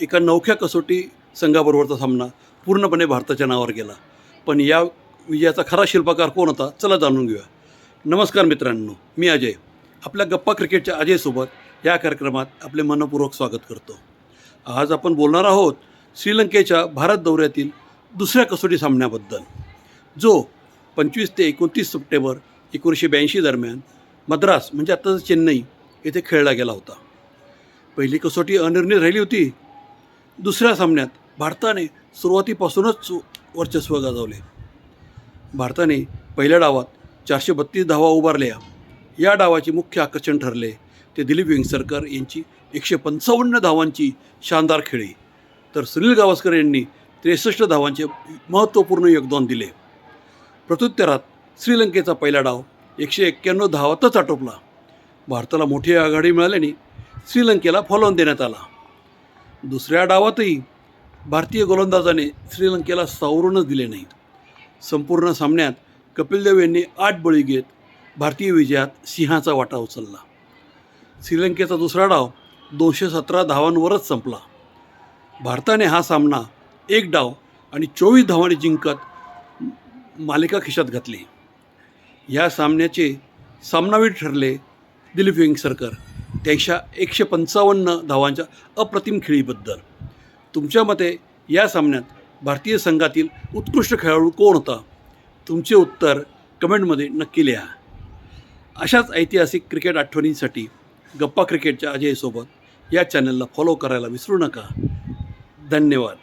एका नवख्या कसोटी संघाबरोबरचा सामना पूर्णपणे भारताच्या नावावर गेला. पण या विजयाचा खरा शिल्पकार कोण होता, चला जाणून घेऊया. नमस्कार मित्रांनो, मी अजय. आपल्या गप्पा क्रिकेटच्या अजयसोबत या कार्यक्रमात आपले मनपूर्वक स्वागत करतो. आज आपण बोलणार आहोत श्रीलंकेच्या भारत दौऱ्यातील दुसऱ्या कसोटी सामन्याबद्दल, जो 25 ते 29 सप्टेंबर 1982 दरम्यान मद्रास म्हणजे आत्ताचं चेन्नई येथे खेळला गेला होता. पहिली कसोटी अनिर्णित राहिली होती. दुसऱ्या सामन्यात भारताने सुरुवातीपासूनच वर्चस्व गाजवले. भारताने पहिल्या डावात 432 धावा उभारल्या. या डावाचे मुख्य आकर्षण ठरले ते दिलीप वेंगसरकर यांची 155 धावांची शानदार खेळी, तर सुनील गावस्कर यांनी 63 धावांचे महत्त्वपूर्ण योगदान दिले. प्रत्युत्तरात श्रीलंकेचा पहिला डाव 191 धावातच आटोपला. भारताला मोठी आघाडी मिळाल्याने श्रीलंकेला फॉलोऑन देण्यात आला. दुसऱ्या डावातही भारतीय गोलंदाजाने श्रीलंकेला सावरूनच दिले नाही. संपूर्ण सामन्यात कपिल देव यांनी 8 बळी घेत भारतीय विजयात सिंहाचा वाटा उचलला. श्रीलंकेचा दुसरा डाव 217 धावांवरच संपला. भारताने हा सामना 1 डाव आणि 24 धावांनी जिंकत मालिका खिशात घातली. या सामन्याचे सामनावीर ठरले दिलीप वेंगसरकर त्यांच्या 155 धावांच्या अप्रतिम खेळीबद्दल. तुमच्या मते या सामन्यात भारतीय संघातील उत्कृष्ट खेळाडू कोण होता? तुमचे उत्तर कमेंटमध्ये नक्की लिहा. अशाच ऐतिहासिक क्रिकेट आठवणींसाठी गप्पा क्रिकेटच्या अजयसोबत या चॅनलला फॉलो करायला विसरू नका. धन्यवाद.